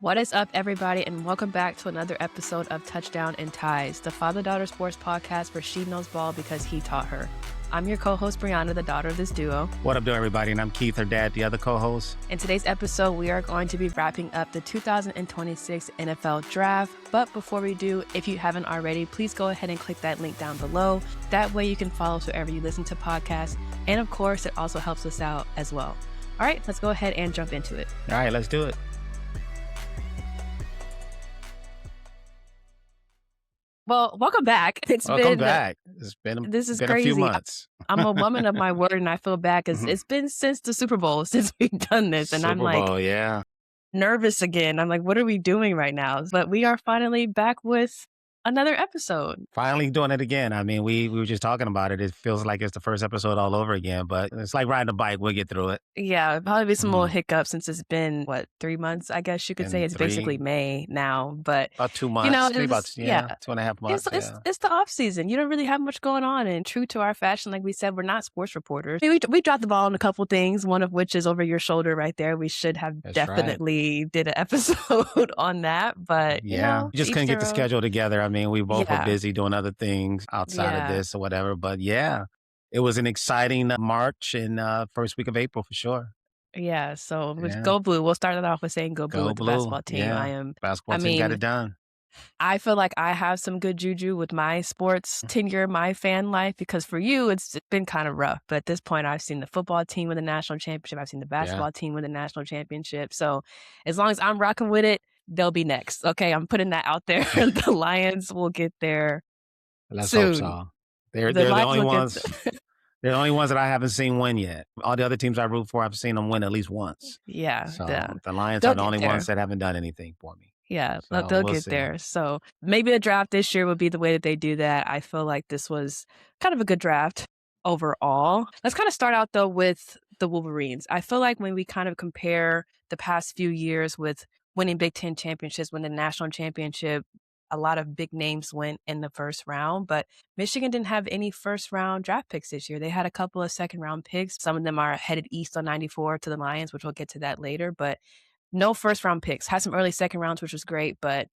What is up, everybody, and welcome back to another episode of Touchdown and Ties, the father-daughter sports podcast where she knows ball because he taught her. I'm your co-host, Brianna, the daughter of this duo. What up, everybody? And I'm Keith, her dad, the other co-host. In today's episode, we are going to be wrapping up the 2026 NFL Draft. But before we do, if you haven't already, please go ahead and click that link down below. That way you can follow us wherever you listen to podcasts. And of course, it also helps us out as well. All right, let's go ahead and jump into it. All right, let's do it. Well, welcome back. Welcome back. It's been crazy. A few months. I'm a woman of my word, and I feel bad because it's been since the Super Bowl since we've done this, and I'm like, yeah, nervous again. I'm like, what are we doing right now? But we are finally back with another episode. Finally doing it again. I mean, we were just talking about it. It feels like it's the first episode all over again, but it's like riding a bike. We'll get through it. Yeah, probably be some little hiccups since it's been, 3 months? I guess you could say it's basically May now, but about 2 months. Maybe about 2.5 months. It's the off season. You don't really have much going on, and true to our fashion, like we said, we're not sports reporters. We dropped the ball on a couple things. One of which is over your shoulder right there. We should have definitely did an episode on that, but we just couldn't get the schedule together. I mean, we both were busy doing other things outside of this or whatever. But yeah, it was an exciting March and first week of April for sure. Yeah, so Go Blue. We'll start it off with saying Go Blue with the basketball team. Yeah. Basketball team got it done. I feel like I have some good juju with my sports tenure, my fan life, because for you, it's been kind of rough. But at this point, I've seen the football team win the national championship. I've seen the basketball team win the national championship. So as long as I'm rocking with it, they'll be next. Okay, I'm putting that out there. The Lions will get there soon. Hope so. They're the only ones. They're the only ones that I haven't seen win yet. All the other teams I root for, I've seen them win at least once. Yeah. So the Lions are the only ones that haven't done anything for me. Yeah, so they'll get there. So maybe a draft this year would be the way that they do that. I feel like this was kind of a good draft overall. Let's kind of start out, though, with the Wolverines. I feel like when we kind of compare the past few years with winning Big Ten championships, winning the national championship, a lot of big names went in the first round, but Michigan didn't have any first round draft picks this year. They had a couple of second round picks. Some of them are headed east on 94 to the Lions, which we'll get to that later, but no first round picks. Had some early second rounds, which was great, but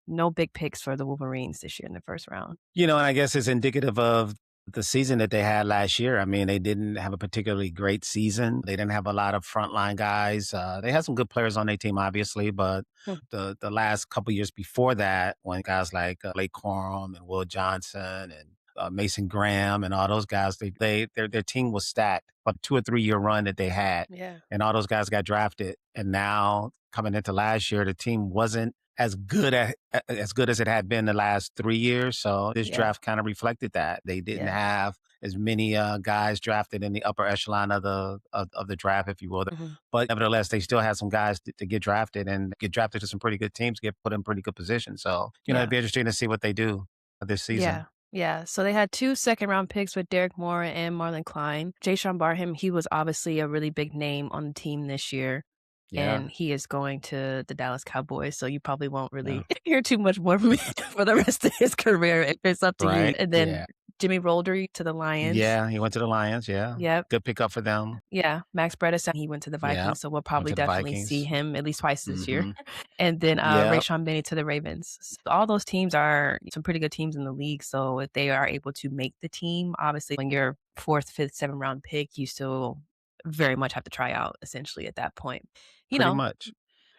no big picks for the Wolverines this year in the first round. And I guess it's indicative of the season that they had last year. I mean, they didn't have a particularly great season. They didn't have a lot of frontline guys. They had some good players on their team, obviously, but the last couple years before that, when guys like Blake Corum and Will Johnson and Mason Graham and all those guys, their team was stacked. But 2 or 3 year run that they had, and all those guys got drafted. And now coming into last year, the team wasn't as good as it had been the last 3 years. So this draft kind of reflected that. They didn't have as many guys drafted in the upper echelon of the draft, if you will. But nevertheless, they still had some guys to get drafted and get drafted to some pretty good teams, get put in pretty good positions. So it'd be interesting to see what they do this season. Yeah, so they had 2 second-round picks with Derek Moore and Marlon Klein. Jayshawn Barham, he was obviously a really big name on the team this year, and he is going to the Dallas Cowboys, so you probably won't really hear too much more from him for the rest of his career if it's up to you. And then Jimmy Rolder to the Lions. Yeah, he went to the Lions, Yep. Good pickup for them. Yeah, Max Bredesen, he went to the Vikings, so we'll probably definitely see him at least twice this year. And then Rayshon Benny to the Ravens. So all those teams are some pretty good teams in the league, so if they are able to make the team, obviously when you're 4th, 5th, 7th round pick, you still very much have to try out essentially at that point. Pretty much.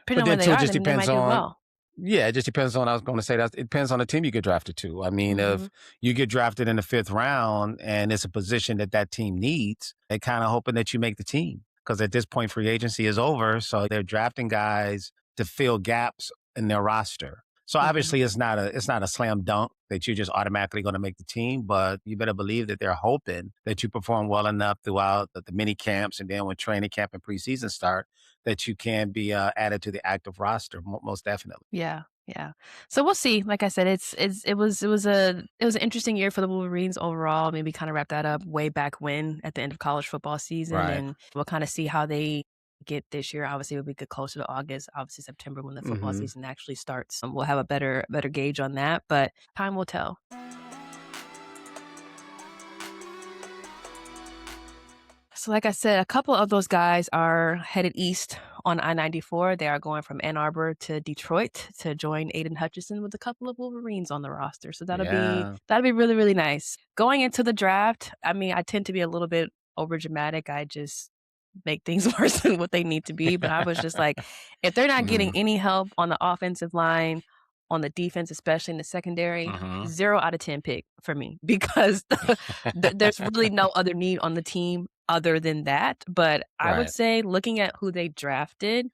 Depending on where they are, then they might do well. Yeah, it just depends on, I was going to say that it depends on the team you get drafted to. I mean, if you get drafted in the 5th round and it's a position that team needs, they're kind of hoping that you make the team. Because at this point, free agency is over. So they're drafting guys to fill gaps in their roster. So obviously it's not a slam dunk that you're just automatically going to make the team, but you better believe that they're hoping that you perform well enough throughout the mini camps and then when training camp and preseason start, that you can be added to the active roster, most definitely. Yeah. So we'll see. Like I said, it was an interesting year for the Wolverines overall. Maybe kind of wrap that up way back when at the end of college football season, and we'll kind of see how they get this year. Obviously, we'll get closer to August, obviously September when the football season actually starts. We'll have a better gauge on that, but time will tell. So, like I said, a couple of those guys are headed east on I-94. They are going from Ann Arbor to Detroit to join Aiden Hutchinson with a couple of Wolverines on the roster. So Yeah. that'll be really, really nice. Going into the draft, I mean, I tend to be a little bit overdramatic. I just make things worse than what they need to be. But I was just like, if they're not getting Mhm. any help on the offensive line, on the defense, especially in the secondary, Mhm. 0 out of 10 pick for me because there's really no other need on the team other than that. But I would Right. say looking at who they drafted,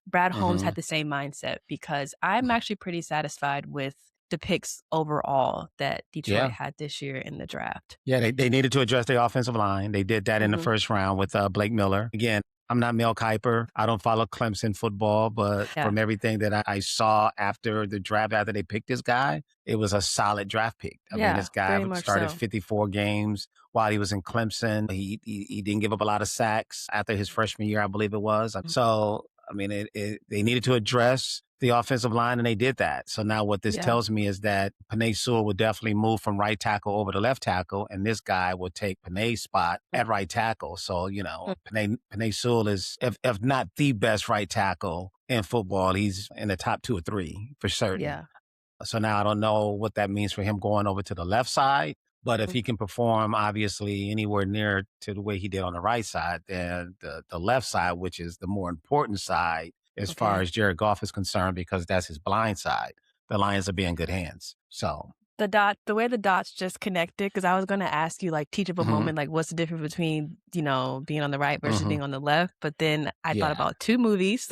Brad Holmes Mhm. had the same mindset because I'm actually pretty satisfied with the picks overall that Detroit Yeah. had this year in the draft. Yeah, they needed to address their offensive line. They did that in the Mhm. first round with Blake Miller. Again, I'm not Mel Kiper. I don't follow Clemson football, but Yeah. from everything that I saw after the draft, after they picked this guy, it was a solid draft pick. I mean, Yeah, this guy very much started so. 54 games while he was in Clemson. He didn't give up a lot of sacks after his freshman year, I believe it was. Mm. So, I mean, they needed to address the offensive line, and they did that. So now what this Yeah. tells me is that Panay Sewell would definitely move from right tackle over to left tackle, and this guy will take Panay's spot Mm, at right tackle. So, mm, Panay Sewell is, if not the best right tackle in football, he's in the top 2 or 3 for certain. yeah. So now I don't know what that means for him going over to the left side. But if Mm, he can perform obviously anywhere near to the way he did on the right side, then the left side, which is the more important side as far okay. as Jared Goff is concerned, because that's his blind side, the Lions will be in good hands. So, The way the dots just connected, because I was gonna ask you, like, teachable hmm moment, like, what's the difference between, being on the right versus hmm being on the left? But then I thought yeah. about 2 movies,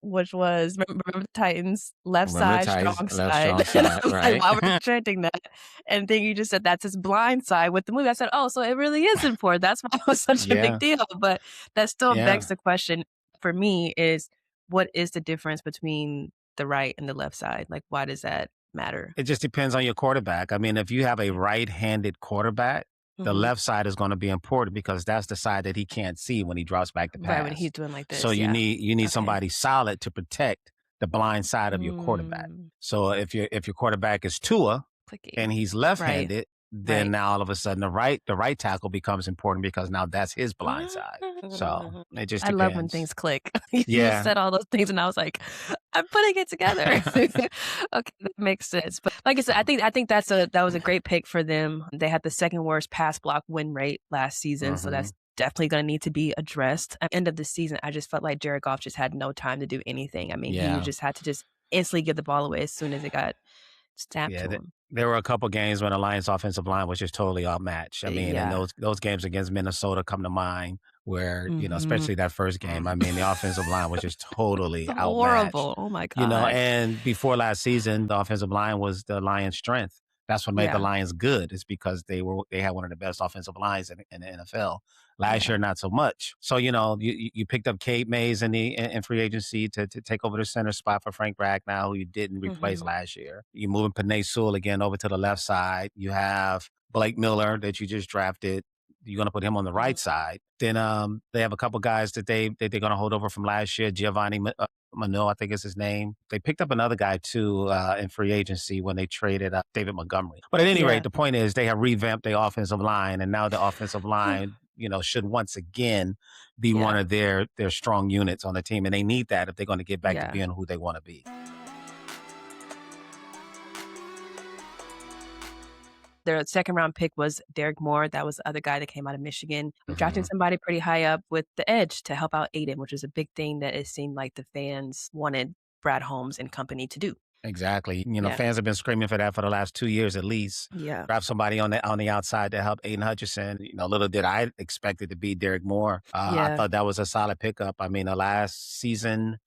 which was Remember the Titans, Left Remember the Side, ties, Strong left Side, strong and side, I'm like, right? "Why we're chanting that?" And then you just said that's his blind side with the movie. I said, "Oh, so it really is important." That's why it was such a big Yeah, deal, but that still begs yeah. the question for me is, what is the difference between the right and the left side? Like, why does that matter? It just depends on your quarterback. I mean, if you have a Okay. right-handed quarterback, the Mhm. left side is gonna be important because that's the side that he can't see when he drops back to Right, when pass. he's doing like So this, yeah. you need Okay. somebody solid to protect the blind side of your quarterback. Mm, So if your quarterback is Tua clicky. and he's Right, left-handed, then right. now all of a sudden the right tackle becomes important because now that's his blind side. So it just I love when depends. things click. You just Yeah. said all those things, and I was like, "I'm putting it together." Okay, that makes sense, but like I said, I think that was a great pick for them. They had the 2nd worst pass block win rate last season, so that's Mhm. definitely gonna need to be addressed. At the end of the season, I just felt like Jared Goff just had no time to do anything. I mean, he Yeah. just had to just instantly give the ball away as soon as it got snapped Yeah, to him. there were a couple games when the Lions offensive line was just totally outmatched. I mean, and Yeah. those games against Minnesota come to mind where, Mhm. especially that first game, I mean, the offensive line was just totally outmatched. Horrible. Oh my god. And before last season, the offensive line was the Lions' strength. That's what made the Yeah, Lions good, is because they had one of the best offensive lines in the NFL. Last yeah. year, not so much. So, you picked up Kate Mays in free agency to take over the center spot for Frank Ragnow, who you didn't replace Mhm. last year. You're moving Panay Sewell again over to the left side. You have Blake Miller that you just drafted. You're going to put him on the Mhm. right side. Then they have a couple guys that they're going to hold over from last year. Giovanni Mano, I think is his name. They picked up another guy too in free agency when they traded David Montgomery. But at any rate, Yeah. the point is they have revamped their offensive line, and now the offensive line, should once again be one Yeah, of their strong units on the team, and they need that if they're going to get back to yeah. being who they want to be. Their 2nd round pick was Derek Moore, that was the other guy that came out of Michigan. I'm drafting hmm somebody pretty high up with the edge to help out Aiden, which is a big thing that it seemed like the fans wanted Brad Holmes and company to do. Exactly. Yeah. Fans have been screaming for that for the last 2 years at least. Yeah. Draft somebody on the outside to help Aiden Hutchinson. Little did I expect it to be Derek Moore. I Yeah. thought that was a solid pickup. I mean, the last season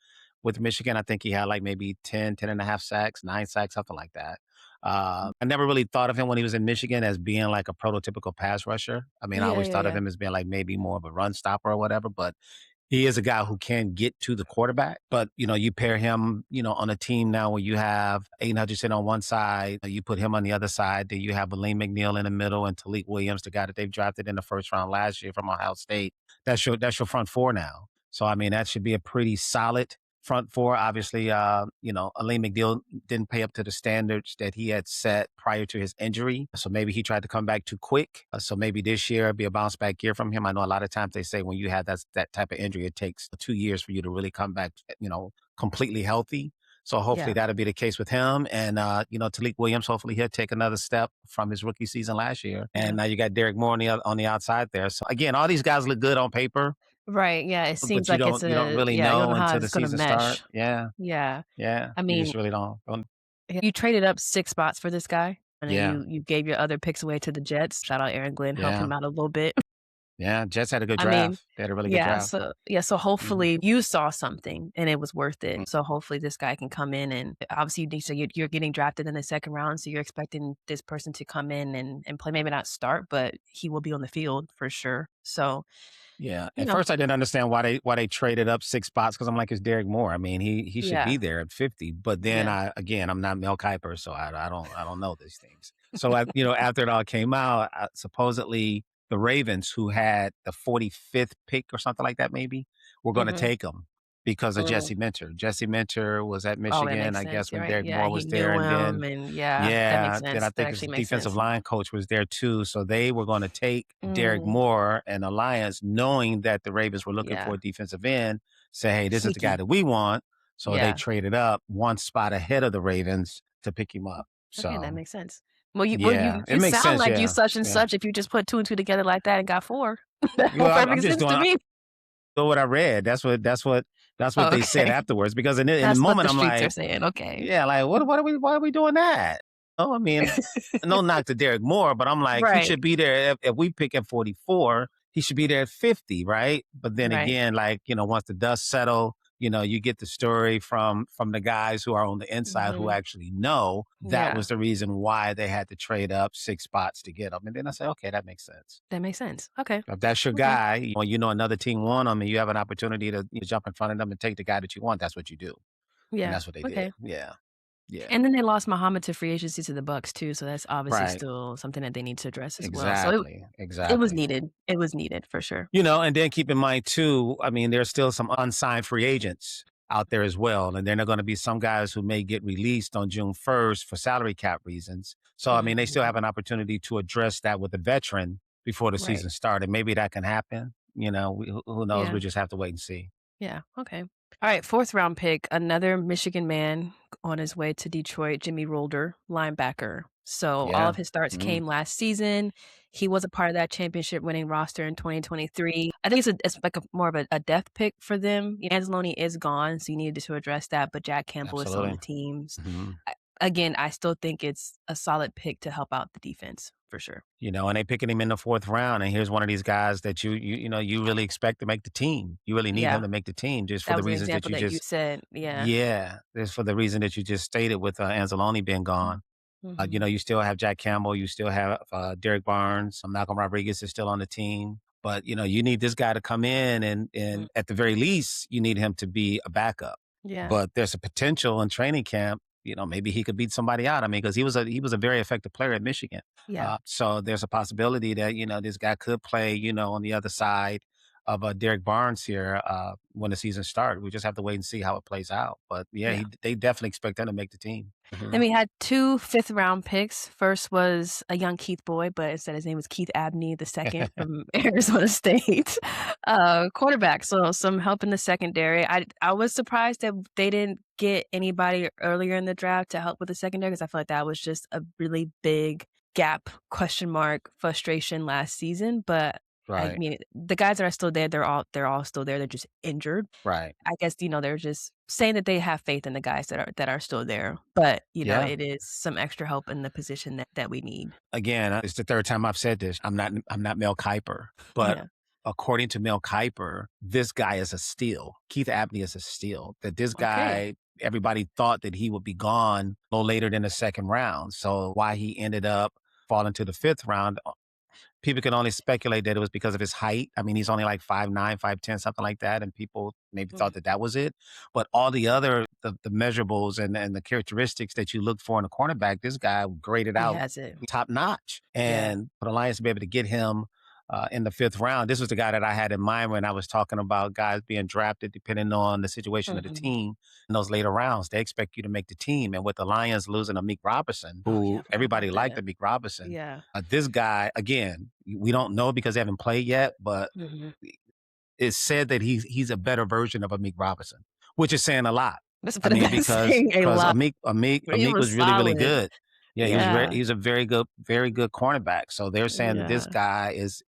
with Michigan, I think he had like maybe 10 and a half sacks, 9 sacks, something like that. I never really thought of him when he was in Michigan as being like a prototypical pass rusher. I mean, I Yeah, always yeah, thought of yeah. him as being like maybe more of a run stopper or whatever, but he is a guy who can get to the quarterback, but you pair him, on a team now where you have Aiden Hutchinson on one side, you put him on the other side, then you have Elaine McNeil in the middle and Talik Williams, the guy that they've drafted in the first round last year from Ohio State. That's your front four now. So I mean, that should be a pretty solid front four. Obviously, Aleem McNeil didn't pay up to the standards that he had set prior to his injury. So maybe he tried to come back too quick. So maybe this year be a bounce back year from him. I know a lot of times they say when you have that type of injury, it takes 2 years for you to really come back, completely healthy. So hopefully Yeah. that'll be the case with him. And, Talik Williams, hopefully he'll take another step from his rookie season last year. Yeah. And now you got Derek Moore on the outside there. So again, all these guys look good on paper, Right, yeah, it seems but you like don't it's you don't a really yeah, you don't know know how until the it's gonna season start. mesh. Yeah. Yeah. Yeah. I You mean, just really don't. you traded up 6 spots for this guy, and then Yeah. you gave your other picks away to the Jets. Shout out Aaron Glenn, helped Yeah. him out a little bit. Yeah. Jets had a good I mean, draft. They had a really good yeah, draft. so Mhm. hopefully you saw something and it was worth it. Mm. So hopefully this guy can come in and obviously you're getting drafted in the second round, so you're expecting this person to come in and play, maybe not start, but he will be on the field for sure. So, Yeah. you At know, first, I didn't understand why they traded up 6 spots because I'm like, it's Derek Moore. I mean, he should yeah, be there at 50. But then yeah, I'm not Mel Kiper, so I don't know these things. So after it all came out, supposedly the Ravens, who had the 45th pick or something like that, maybe were going to mhm, take him because of mm. Jesse Minter. Jesse Minter was at Oh, that Michigan, makes I sense, guess, you're when right, Derek yeah, Moore he was there, knew and then him and yeah, that makes yeah, then I sense, that think his actually makes defensive sense. line coach was there too. So they were going to take Derek Mm, Moore and Alliance, knowing that the Ravens were looking for yeah, a defensive end. Say, hey, this is the guy sneaky, that we want. So they yeah. traded up one spot ahead of the Ravens to pick him up. Okay, that So makes sense. Well, yeah, it you makes sound sense. like you Yeah, such and yeah. such if you just put 2 and 2 together like that and got 4. That Well, makes I'm perfect just sense to doing me. what I read. That's what Oh, they said okay. afterwards. Because in the That's what the moment, I'm streets are like, saying, okay. yeah, like why are we doing that? Oh, I mean, no knock to Derek Moore, but I'm like, he Right, should be there if we pick at 44, he should be there at 50, right? But then right. again, like, once the dust settle, you get the story from the guys who are on the inside who Mhm. actually know that Yeah, was the reason why they had to trade up 6 spots to get him. And then I say, okay, that makes sense. that makes sense. Okay, If that's your okay. guy, another team won him and you have an opportunity to jump in front of them and take the guy that you want, that's what you do. And Yeah, that's what they did. okay. Yeah. Yeah. And then they lost Muhammad to free agency to the Bucks too, so that's obviously Right. still something that they need to address as well. So Exactly, it was exactly. needed. It was needed for sure. And then keep in mind too, I mean, there's still some unsigned free agents out there as well. And then there are going to be some guys who may get released on June 1st for salary cap reasons. So, I mean, they still have Mhm. an opportunity to address that with a veteran before the Right. season started. Maybe that can happen. Who knows? Yeah. We just have to wait and see. Yeah, okay. Alright, 4th round pick, another Michigan man on his way to Detroit, Jimmy Rolder, linebacker. So, all Yeah. of his starts Mm, came last season. He was a part of that championship winning roster in 2023. I think it's like a more of a depth pick for them. Anzalone is gone, so you needed to address that, but Jack Campbell is on the absolutely. teams. Hmm. Again, I still think it's a solid pick to help out the defense for sure. And they picking him in the fourth round. And here's one of these guys that you really expect to make the team. You really need him Yeah, to make the team just for that the was an reasons that example you that you just said. Yeah. yeah, just for the reason that you just stated with Anzalone being Mm. gone. Mhm. You still have Jack Campbell, you still have Derek Barnes, Malcolm Rodriguez is still on the team. But you need this guy to come in Mm. and at the very least, you need him to be a backup. Yeah. But there's a potential in training camp. Maybe he could beat somebody out. I mean, because he was a very effective player at Michigan. Yeah. So there's a possibility that this guy could play. On the other side of Derek Barnes here when the season starts. We just have to wait and see how it plays out. But yeah, Yeah. they definitely expect him to make the team. Then Mhm. we had 2 fifth-round picks. First was a young Keith boy, but instead his name was Keith Abney the second from Arizona State, quarterback, so some help in the secondary. I was surprised that they didn't get anybody earlier in the draft to help with the secondary because I feel like that was just a really big gap, question mark, frustration last season, but I Right, mean, the guys that are still there, they're all still there, they're just injured. right. I guess, they're just saying that they have faith in the guys that are still there, but, Yeah. it is some extra help in the position that we need. Again, it's the third time I've said this. I'm not Mel Kiper, but Yeah. according to Mel Kiper, this guy is a steal. Keith Abney is a steal. That this Okay. guy, everybody thought that he would be gone no later than the second round. So why he ended up falling to the fifth round, people can only speculate that it was because of his height. I mean, he's only like 5'9", 5'10", something like that, and people maybe Mm. thought that was it. But all the other the measurables and the characteristics that you look for in a cornerback, this guy graded He out has it. top notch. Yeah. And for the Lions to be able to get him in the fifth round. This was the guy that I had in mind when I was talking about guys being drafted depending on the situation of the Mhm. team. In those later rounds, they expect you to make the team. And with the Lions losing Amik Robertson, Oh, yeah, I who forgot about everybody liked that. Amik Robertson, Yeah. this guy, again, we don't know because they haven't played yet, but Mhm. it's said that he's a better version of Amik Robinson, which is saying a lot. I mean, That's because saying a because lot. He Amik was was really, really solid. good. Yeah, Yeah. he's a very good cornerback. So they're saying that this Yeah. guy is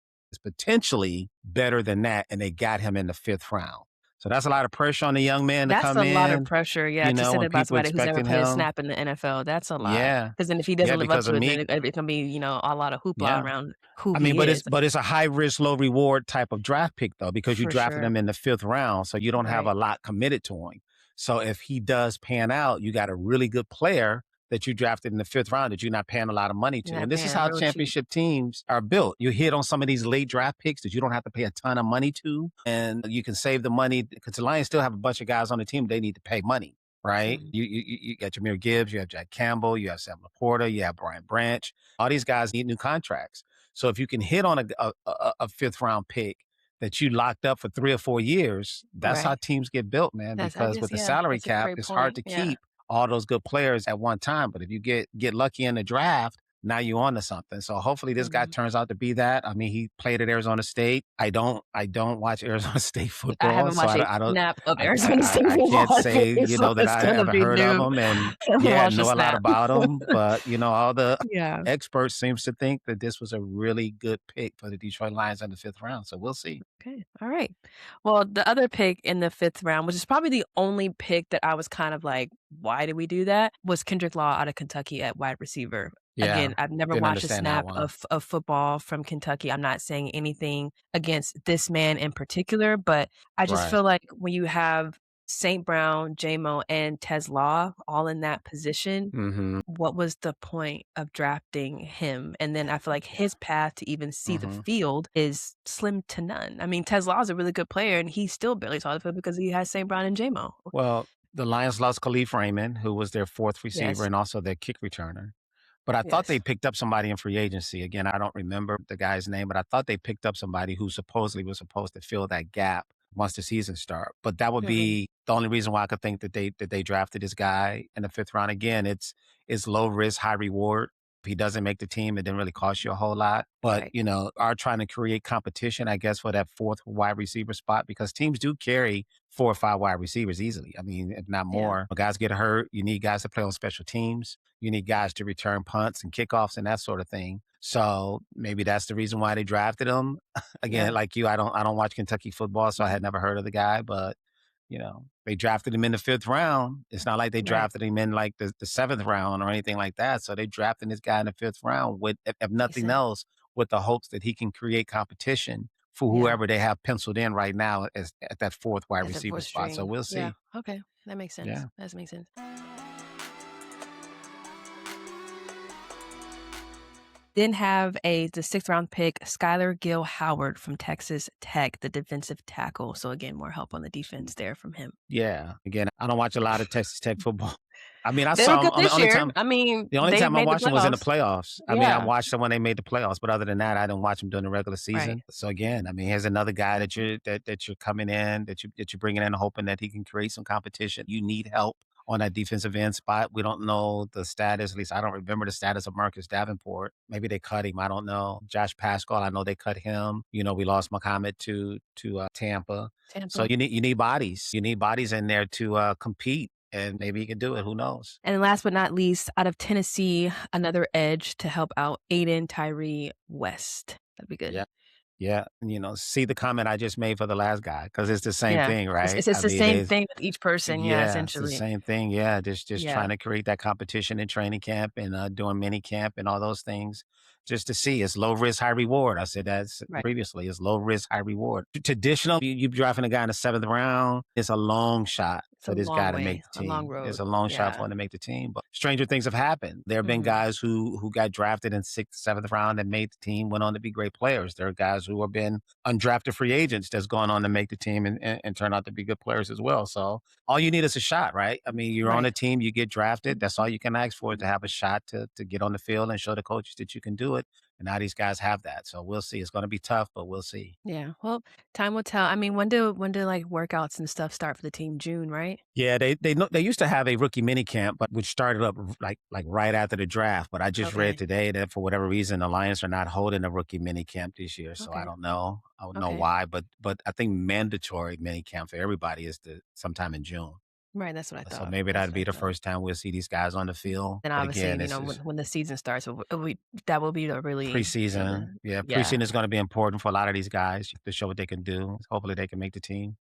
potentially better than that, and they got him in the fifth round. So that's a lot of pressure on the young man to That's come a lot of in, pressure, yeah, to say when that about people somebody who's never expecting played a him. snap in the NFL. That's a lot. Yeah. Because then if he Yeah, doesn't live up because to it, Amik, then it can be, a lot of hoopla yeah. around who I mean, he is. but it's a high risk, low reward type of draft pick though, because you For drafted sure. him in the fifth round, so you don't have Right. a lot committed to him. So if he does pan out, you got a really good player that you drafted in the fifth round that you're not paying a lot of money You're to. not And this is paying how real cheap. championship teams are built. You hit on some of these late draft picks that you don't have to pay a ton of money to, and you can save the money because the Lions still have a bunch of guys on the team they need to pay money. Right, Mhm. you got Jameer Gibbs, you have Jack Campbell, you have Sam Laporta, you have Brian Branch. All these guys need new contracts. So if you can hit on a fifth round pick that you locked up for 3 or 4 years, that's how Right. teams get built, man. That's I Because guess, with the yeah, salary that's a cap, great it's hard point. to Yeah. keep all those good players at one time. But if you get lucky in the draft, now you're on to something. So hopefully this guy Mhm. turns out to be that. I mean, he played at Arizona State. I don't watch Arizona State I football, haven't so watched a I don't snap of Arizona State I can't football, say, so that it's I gonna ever be heard of new. him and I haven't yeah, watched a know a lot snap. about him. But all the Yeah. experts seems to think that this was a really good pick for the Detroit Lions in the fifth round. So we'll see. Okay. All right. Well, the other pick in the fifth round, which is probably the only pick that I was kind of like, why did we do that? Was Kendrick Law out of Kentucky at wide receiver. Yeah, Again, I've never didn't watched a understand that snap one. of football from Kentucky. I'm not saying anything against this man in particular, but I just Right. feel like when you have St. Brown, JMO, and Tez Law all in that position, Mm-hmm. what was the point of drafting him? And then I feel like his path to even see the Mm-hmm. field is slim to none. I mean, Tez Law is a really good player, and he still barely saw the field because he has St. Brown and JMO. Well, the Lions lost Khalif Raymond, who was their fourth receiver Yes, and also their kick returner. But I thought they yes. picked up somebody in free agency. Again, I don't remember the guy's name, but I thought they picked up somebody who supposedly was supposed to fill that gap once the season start. But that would Mhm. be the only reason why I could think that they drafted this guy in the fifth round. Again, it's low risk, high reward. If he doesn't make the team, it didn't really cost you a whole lot. But Right. are trying to create competition, I guess, for that fourth wide receiver spot because teams do carry 4 or 5 wide receivers easily. I mean, if not Yeah, more. When guys get hurt, you need guys to play on special teams. You need guys to return punts and kickoffs and that sort of thing. So maybe that's the reason why they drafted him. Again, yeah. like you, I don't watch Kentucky football, so I Mhm. had never heard of the guy. But they drafted him in the fifth round. It's not like they Right. drafted him in like the seventh round or anything like that. So they drafted this guy in the fifth round with, if Makes nothing sense. else, with the hopes that he can create competition for Yeah. whoever they have penciled in right now as at that fourth wide As a receiver 4th spot. So string. we'll Yeah. see. Okay. That makes sense. Yeah. That makes sense. Then have the 6th round pick, Skylar Gill Howard from Texas Tech, the defensive tackle. So again, more help on the defense there from him. Yeah. Again, I don't watch a lot of Texas Tech football. I mean, I They were saw good them. this year. I mean, The only they time I made the watched them was in the playoffs. playoffs. I mean, I Yeah. watched them when they made the playoffs, but other than that, I didn't watch them during the regular Right. season. So again, I mean, here's another guy that you're coming in, that you're bringing in, hoping that he can create some competition. You need help on that defensive end spot. We don't know the status. At least I don't remember the status of Marcus Davenport. Maybe they cut him. I don't know. Josh Pascal. I know they cut him. We lost Muhammad to Tampa. So Tampa. you need bodies. You need bodies in there to compete, and maybe he can do it. Who knows? And last but not least, out of Tennessee, another edge to help out Aiden Tyree West. That'd be good. Yeah. Yeah, see the comment I just made for the last guy because it's the same Yeah. thing, It's right? it's it's I the mean, same thing with each person, yeah, yeah, it's the essentially. same thing. Yeah, just trying Yeah. to create that competition in training camp and doing mini camp and all those things, just to see. It's low risk, high reward. I said that Right. previously. It's low risk, high reward. Traditional, you drafting a guy in the seventh round. It's a long shot It's a for this long guy to make way, the a long team. It's road. a long shot for Yeah. him to make the team. But stranger things have happened. There have been Mhm. guys who got drafted in sixth, seventh round and made the team, went on to be great players. There are guys who have been undrafted free agents that's gone on to make the team and turn out to be good players as well. So all you need is a shot, right? I mean, you're on a Right. team, you get drafted. That's all you can ask for is to have a shot to get on the field and show the coaches that you can do it. do it. And now these guys have that. So we'll see. It's going to be tough, but we'll see. Yeah. Well, time will tell. I mean, when do like workouts and stuff start for the team? June, right? Yeah, they used to have a rookie mini camp, but which started up like right after the draft. But I just read Okay. today that for whatever reason, the Lions are not holding a rookie mini camp this year. So I Okay. don't know. I don't know Okay. why, but I think mandatory mini camp for everybody is sometime in June. Right. That's what I So thought. maybe That's that'd what be I the thought. first time we'll see these guys on the field. Then But obviously, again, it's when the season starts, that will be the really preseason. Yeah, yeah. preseason is going to be important for a lot of these guys to show what they can do. Hopefully, they can make the team.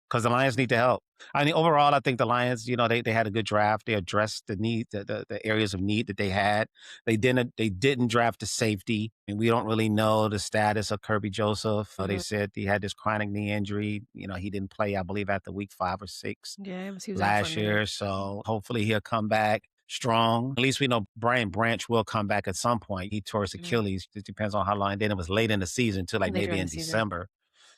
Because the Lions need the help. I mean, overall, I think the Lions, they had a good draft. They addressed the need, the areas of need that they had. They didn't draft a safety, and we don't really know the status of Kirby Joseph. They Mhm. said he had this chronic knee injury. He didn't play, I believe, after week 5 or 6 Yeah, he was out for a last minute. year. So hopefully he'll come back strong. At least we know Brian Branch will come back at some point. He tore his Mhm. Achilles. It depends on how long. Then it was late in the season, to like Later maybe in the in season. December.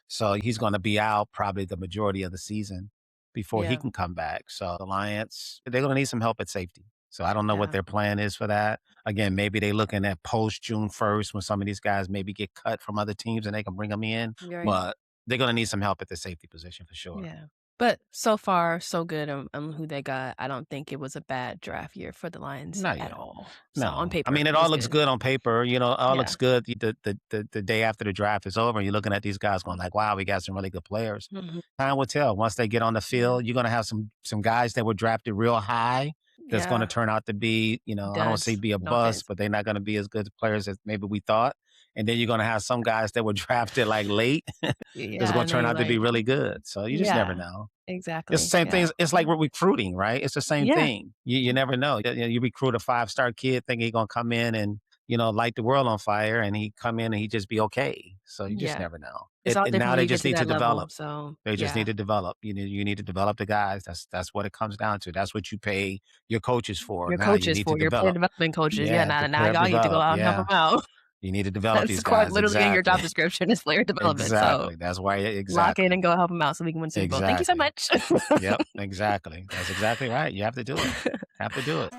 So he's going to be out probably the majority of the season before he Yeah. can come back. So the Lions, they're going to need some help at safety. So I don't know what Yeah. their plan is for that. Again, maybe they're looking at post June 1st when some of these guys maybe get cut from other teams and they can bring them in. You're right. But they're going to need some help at the safety position for sure. Yeah. But so far, so good on who they got. I don't think it was a bad draft year for the Lions Not at yet. all. So on No. I paper, mean, it it all was looks good. good on paper. All Yeah. looks good the day after the draft is over. And you're looking at these guys going like, wow, we got some really good players. Mhm. Time will tell. Once they get on the Yeah. field, you're going to have some guys that were drafted real high that's going to Yeah. turn out to be, I don't want to say Duds. be a No bust, offense. but they're not going to be as good players as maybe we thought. And then you're going to have some guys that were drafted like late that's Yeah, going and to then turn you're out to be like really good. So you just never yeah, know. It's the exactly. same thing. Yeah. It's like recruiting, right? It's the same Yeah. thing. You never know. You recruit a 5-star kid thinking he's gonna come in and light the world on fire, and he come in and he just be okay. So you just Yeah. never know. It's all And different now when they you get just to need to that level. develop. So, They just need yeah. to develop. You need to develop the guys. That's what it comes down to. That's what you pay your coaches for. Your Now you coaches need to for your player develop. development coaches. Yeah, Yeah, now prepare, y'all need to go develop. out and help them Yeah, out. you need to develop That's these quite guys. literally in your job Exactly. description is player development. So Exactly. That's why. lock in Exactly. and go help them out so we can win Super Bowl. Thank you so Exactly. much. Yep. Exactly. That's exactly right. You have to do it. Have to do it.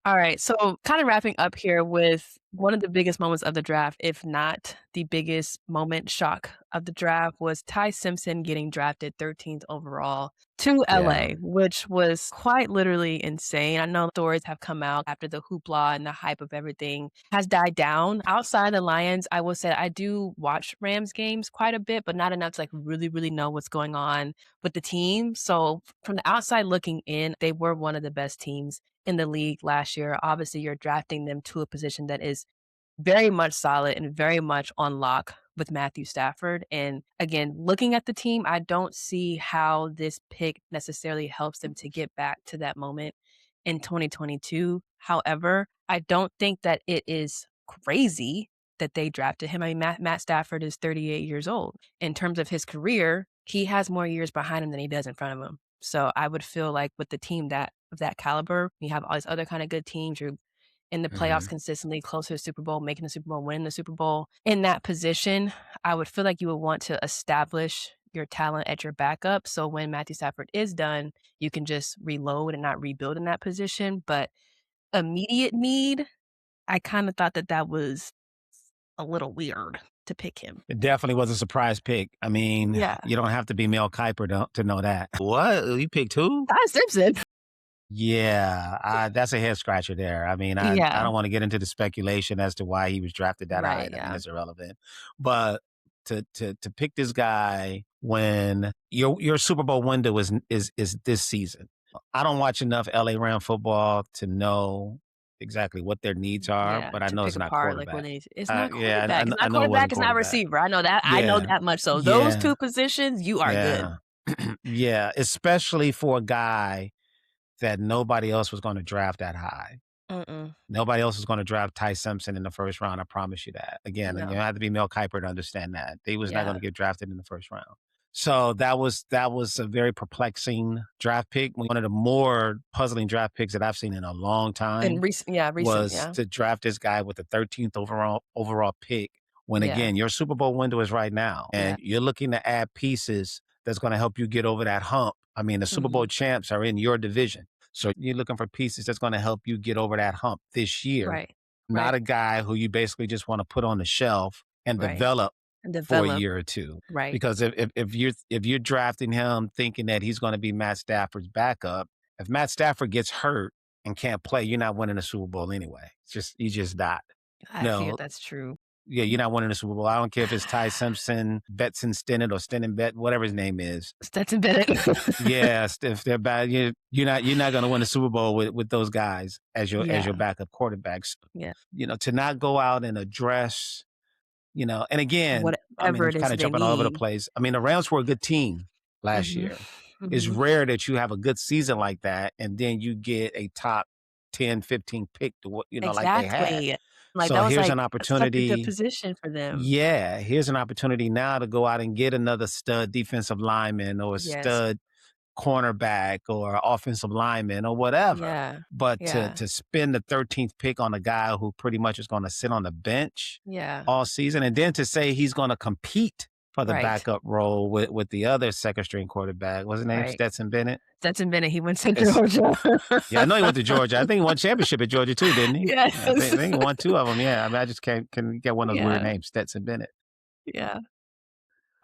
All right. So, kind of wrapping up here with one of the biggest moments of the draft, if not the biggest moment shock of the draft, was Ty Simpson getting drafted 13th overall to Yeah. LA, which was quite literally insane. I know stories have come out after the hoopla and the hype of everything has died down. Outside the Lions, I will say I do watch Rams games quite a bit, but not enough to like really, really know what's going on with the team. So, from the outside looking in, they were one of the best teams in the league last year. Obviously, you're drafting them to a position that is very much solid and very much on lock with Matthew Stafford. And again, looking at the team, I don't see how this pick necessarily helps them to get back to that moment in 2022. However, I don't think that it is crazy that they drafted him. I mean, Matt Stafford is 38 years old. In terms of his career, he has more years behind him than he does in front of him. So I would feel like with the team that of that caliber, you have all these other kind of good teams. You're in the playoffs Hmm. consistently, close to the Super Bowl, making the Super Bowl, winning the Super Bowl. In that position, I would feel like you would want to establish your talent at your backup. So when Matthew Stafford is done, you can just reload and not rebuild in that position. But immediate need, I kind of thought that that was a little weird to pick him. It definitely was a surprise pick. I mean, Yeah. you don't have to be Mel Kiper to know that. What? You picked who? Ty Simpson. Yeah, that's a head scratcher there. I mean, I Yeah. don't want to get into the speculation as to why he was drafted that high. Right. I mean, Yeah. that's irrelevant. But to pick this guy when your Super Bowl window is this season. I don't watch enough LA Ram football to know exactly what their needs are, Yeah, but I to know pick it's not apart, like, quarterback. when it's not Yeah, quarterback, it's I not know it wasn't quarterback, it's not quarterback. receiver, I know Yeah, that much, so those yeah, 2 positions, you are good. yeah, yeah. Especially for a guy that nobody else was going to draft that high. Mm-mm, Nobody else is going to draft Ty Simpson in the first round. I promise you that. Again, and you no, have to be Mel Kiper to understand that. He was not going yeah, to get drafted in the first round. So that was a very perplexing draft pick. One of the more puzzling draft picks that I've seen in a long and time recent, was yeah, to draft this guy with the 13th overall pick. When yeah, again, your Super Bowl window is right now, yeah, and you're looking to add pieces that's going to help you get over that hump. I mean, the Super Bowl mhm, champs are in your division. So you're looking for pieces that's going to help you get over that hump this year, Right. not Right. a guy who you basically just want to put on the shelf and Right. develop And for a develop. year or two. Right. Because if you're drafting him thinking that he's going to be Matt Stafford's backup, if Matt Stafford gets hurt and can't play, you're not winning a Super Bowl anyway. It's just you just not. I fear No, that's true. yeah, you're not winning a Super Bowl. I don't care if it's Ty Simpson, Betson Stinnett, or Stinnett Bet, whatever his name is. Stetson Bennett. Yes, if they're bad, you're not going to win a Super Bowl with those guys as Yeah. your backup quarterbacks. Yeah. To not go out and address, and again, I mean, Whatever I'm it is kind that of they jumping all over the need. place. I mean, the Rams were a good team last Mhm. year. It's Mhm. rare that you have a good season like that, and then you get a top 10, 15 pick to what like they had. Exactly. Like, So that was, here's like, an such a good opportunity. position for them. Yeah, here's an opportunity now to go out and get another stud defensive lineman or a Yes. stud cornerback or offensive lineman or whatever. Yeah. But to Yeah. to spend the 13th pick on a guy who pretty much is going to sit on the bench Yeah. all season, and then to say he's going to compete for the Right. backup role with the other second string quarterback, what's his name? Right. Stetson Bennett. Stetson Bennett, he went to It's Georgia. Yeah, I know he went to Georgia. I think he won championship at Georgia too, didn't he? Yeah, I Yes. think he won two of them. Yeah, I mean, I just can't can get one of those weird Yeah. names, Stetson Bennett. Yeah.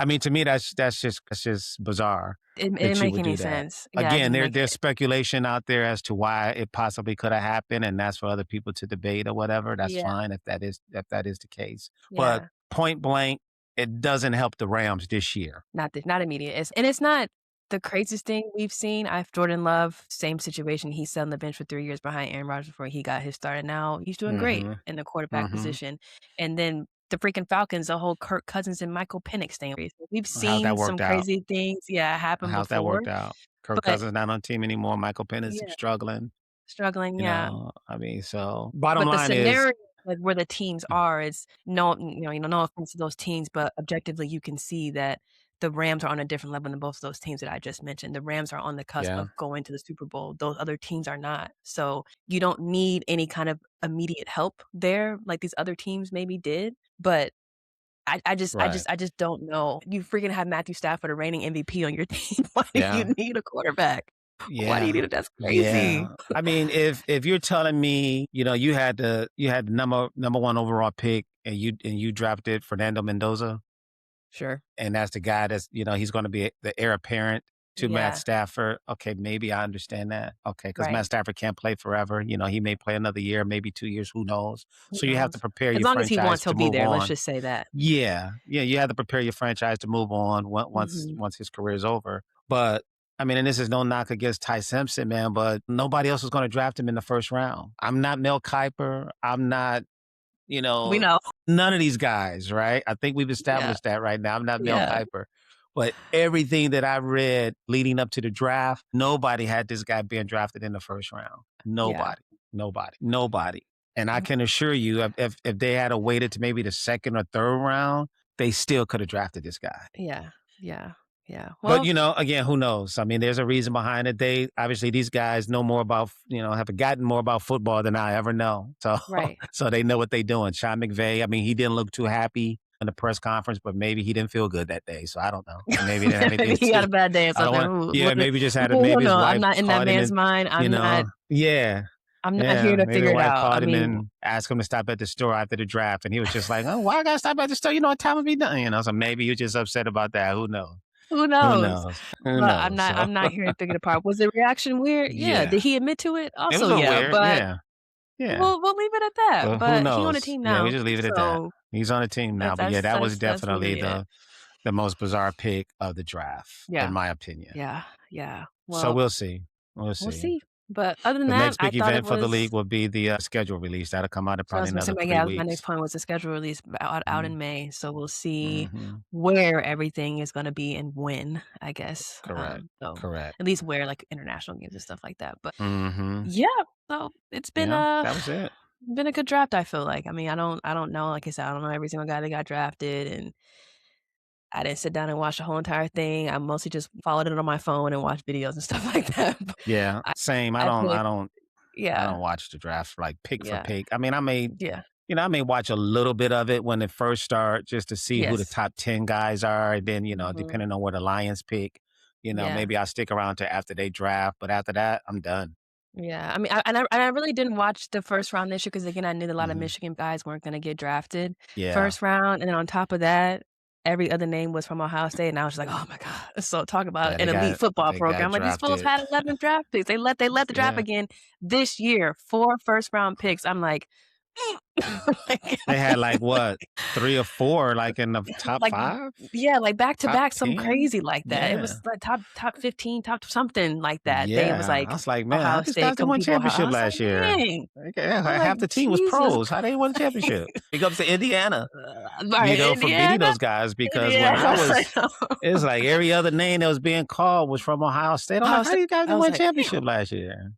I mean, to me, that's just bizarre It that didn't you make would any do that. sense. Yeah, it Again, didn't there make there's it. speculation out there as to why it possibly could have happened, and that's for other people to debate or whatever. That's Yeah. fine if that is the case. But Yeah. point blank, it doesn't help the Rams this year. Not immediate. It's not the craziest thing we've seen. I've Jordan Love, same situation. He sat on the bench for 3 years behind Aaron Rodgers before he got his start, and now he's doing great Mhm. in the quarterback Mhm. position. And then the freaking Falcons, the whole Kirk Cousins and Michael Penix thing. We've How's that seen some worked out? crazy things, yeah, happen How's that before, worked out? Kirk but Cousins not on the team anymore. Michael Penix is yeah, struggling. struggling, yeah. I mean, so bottom But the line is, scenario, like, where the teams are is no offense to those teams, but objectively, you can see that the Rams are on a different level than both of those teams that I just mentioned. The Rams are on the cusp yeah, of going to the Super Bowl. Those other teams are not. So, you don't need any kind of immediate help there like these other teams maybe did, but right. I just don't know. You freaking have Matthew Stafford, a reigning MVP on your team. Why do Yeah. you need a quarterback? Why do you Yeah. need it? That's Yeah. crazy. I mean, if you're telling me, you had the number one overall pick and you drafted Fernando Mendoza, Sure. and that's the guy he's going to be the heir apparent to Matt Yeah. Stafford. Okay, maybe I understand that. Okay, because Matt Right. Stafford can't play forever. He may play another year, maybe 2 years, who knows? Who So you have to knows? prepare As your long as he franchise wants, he'll to be move there, let's on. just say that. Yeah, yeah, you have to prepare your franchise to move on once Mhm. once his career is over. But I mean, and this is no knock against Ty Simpson, man, but nobody else is going to draft him in the first round. I'm not Mel Kiper. I'm not, you We know, know. none of these guys, right? I think we've Yeah, established that right now. I'm not Mel yeah, Kiper. But everything that I read leading up to the draft, nobody had this guy being drafted in the first round. yeah. Nobody, nobody, nobody. And I Mm, can assure you, if they had waited to maybe the second or third round, they still could have drafted this guy. yeah, yeah, yeah. But Well, again, who knows? I mean, there's a reason behind it. They obviously these guys know more about have gotten more about football than I ever know. So right. so they know what they're doing. Sean McVay, I mean, he didn't look too happy in the press conference, but maybe he didn't feel good that day. So I don't know. Maybe it didn't have anything Maybe to he had do. a bad day or I don't something. want. Yeah, maybe just had Who maybe his know? I'm wife not in that caught him man's in. mind. Yeah. I'm not here Yeah, to maybe figure the it wife out. I called him mean, and asked him to stop at the store after the draft, and he was just like, "Oh, why I gotta stop at the store? You know what time it be done?" So maybe you're just upset about that. Who knows? who Who knows? knows? Who But knows? So I'm not here to figure it apart. Was the reaction weird? Yeah. yeah, Did he admit to it? it was Also, a little yeah, weird. but Yeah, yeah. we'll leave it at that. But who But he on the knows? team Yeah, we now, just leave it at that. so He's on the team now. But yeah, that was that's definitely really it. the most bizarre pick of the draft, in Yeah, my opinion. yeah, yeah. So Well, we'll see. We'll we'll see. see. But other than The that, next I big thought it event for the was league will be the schedule release. That'll come out in so I probably was gonna say, another but three yeah, my next weeks. point was the schedule release out Mm-hmm. in May, so we'll see Mm-hmm. where everything is gonna be and when, I guess. Correct. So Correct. at least where, like, international games and stuff like that. But Mhm. yeah, so it's Yeah, that was it. been a good draft, I feel like. I mean, I don't know, like I said, I don't know every single guy that got drafted, and I didn't sit down and watch the whole entire thing. I mostly just followed it on my phone and watched videos and stuff like that. But Yeah, I same. I I don't I picked don't I yeah, don't watch the draft like pick for yeah, pick. I mean, yeah, I may watch a little bit of it when it first start just to see who the yes. top 10 guys are, and then, Mhm. depending on where the Lions pick, Yeah, maybe I'll stick around to after they draft, but after that, I'm done. Yeah, I mean, I really didn't watch the first round this year because again, I knew that a lot of Mhm. Michigan guys weren't gonna get drafted Yeah. first round, and then on top of that, every other name was from Ohio State, and I was just like, "Oh my god." So talk about Yeah, an elite football they got program. Like, these fools drafted. had 11 draft picks. They let the draft Yeah. again this year, 4 first round picks. I'm like, like They had, like, what, 3 or 4, like, in the top like, 5? yeah, like back to Top back, some 10? crazy like that. It Yeah. was like top 15, top something like that. They was Yeah. I like was like, "Man, how Ohio these guys State, didn't couple win people Ohio. I championship was last like, year?" dang. Like, yeah, I'm half like, the team was Jesus pros. How they win a championship? It comes to Indiana, Right, for beating Indiana? those guys because when I Indiana, I was know. it was like every other name that was being called was from Ohio State. I'm Ohio like, "How State, you guys I didn't was win a like, "Damn." championship last year?"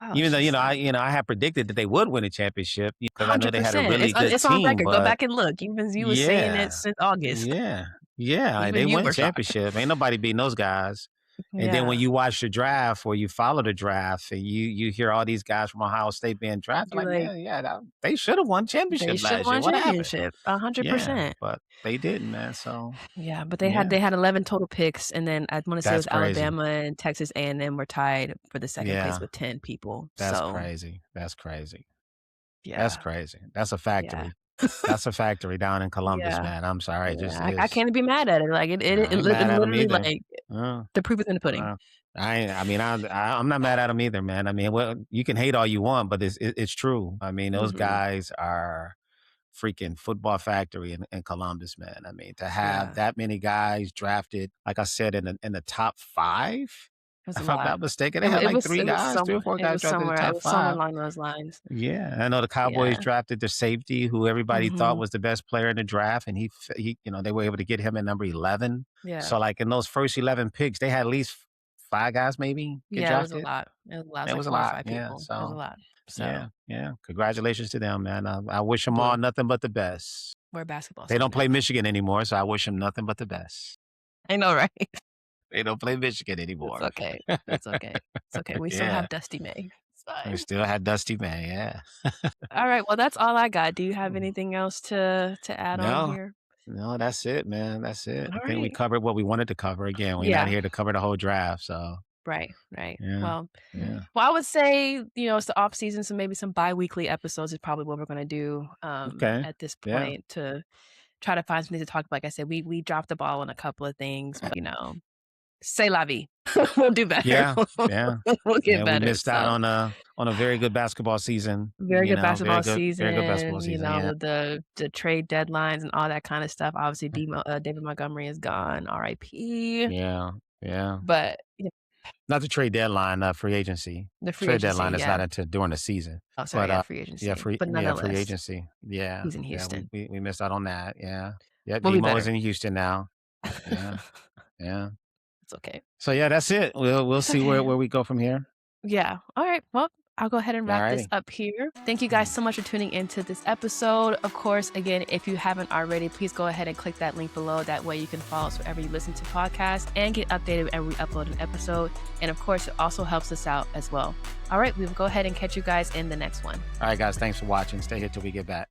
I Even was though, just like, I had predicted that they would win a championship because I know they had a 100%. really good It's on team, record. Go but back and look. Even you was saying it yeah. since August. Yeah. Yeah, like, they Even you win a were shocked. championship. Ain't nobody beating those guys. And then when Yeah. you watch the draft or you follow the draft and you hear all these guys from Ohio State being drafted, You're like, like, man, yeah, they should have won "They championship should've last year. won a What happened? championship, Yeah, 100%. but they didn't, man. So Yeah, but yeah, they had 11 total picks, and then I wanna say it that's was crazy. Alabama and Texas A&M were tied for the 2nd place Yeah, with 10 people. that's So, crazy. That's crazy. That's yeah, crazy. That's a yeah. factory. That's a factory down in Columbus, Yeah. man. I'm sorry. It just Yeah, I is. can't be mad at it, like, I ain't it mad at them literally, either. like, Uh, the proof is in the pudding. Uh, I mean, I'm not mad at them either, man. I mean, well, you can hate all you want, but it's true. I mean, those Mhm. guys are freaking football factory in Columbus, man. I mean, to have Yeah. that many guys drafted, like I said, in the top 5, It was a if I'm lot. not mistaken, they had like 3 guys, 3 or 4 It guys was drafted in the somewhere it top was somewhere 5. along those lines. Yeah, I know the Cowboys Yeah. drafted their safety, who everybody thought Mhm. was the best player in the draft, and they were able to get him at number 11. Yeah. So, like in those first 11 picks, they had at least 5 guys maybe get Yeah, it was a drafted. lot. It was a lot. It was It like was a 4 or lot, 5 yeah. people. It was a So, lot. So, yeah, yeah. Congratulations to them, man. I wish them all blue. nothing but the best. Wear basketball They soon don't play now. Michigan anymore, so I wish them nothing but the best. I know, right? They don't play Michigan It's anymore. okay. It's okay. It's okay. We still Yeah, have Dusty May. It's we fine. still had Dusty Man. Yeah. Alright, well, that's all I got. Do you have anything else to add on No, here? no, that's it, man. That's it. I think we Alright. covered what we wanted to cover. Again, we're not Yeah. here to cover the whole draft. So, Right, right. yeah, yeah. Well, I would say, it's the off season, so maybe some biweekly episodes is probably what we're gonna do, Okay. at this Yeah. point to try to find something to talk about. Like I said, we dropped the ball on a couple of things, but, c'est la vie. We'll do better. Yeah. Yeah. We'll get Yeah. We better, missed out so on a very good basketball season. very good basketball Very good basketball season, season. Yeah. the trade deadlines and all that kinda stuff. Obviously, David Montgomery is gone, RIP, Yeah. Yeah. but, Not the trade deadline, free agency. the free Trade agency, deadline is yeah. not until during the season. Oh, sorry, But yeah, free yeah, agency, but free nonetheless, agency. Yeah. he's in Yeah. Houston. We missed out on that. Yeah. Yep. We'll be Demo is better. in Houston now. Yeah. Yeah. It's okay. So yeah, that's it. We'll It's see okay. where we go from here. Yeah. All right. Well, I'll go ahead and All wrap this righty. up here. Thank you guys so much for tuning into this episode. Of course, again, if you haven't already, please go ahead and click that link below. That way you can follow us wherever you listen to podcasts and get updated when we upload an episode. And of course, it also helps us out as well. All right. We will go ahead and catch you guys in the next one. All right, guys. Thanks for watching. Stay here till we get back.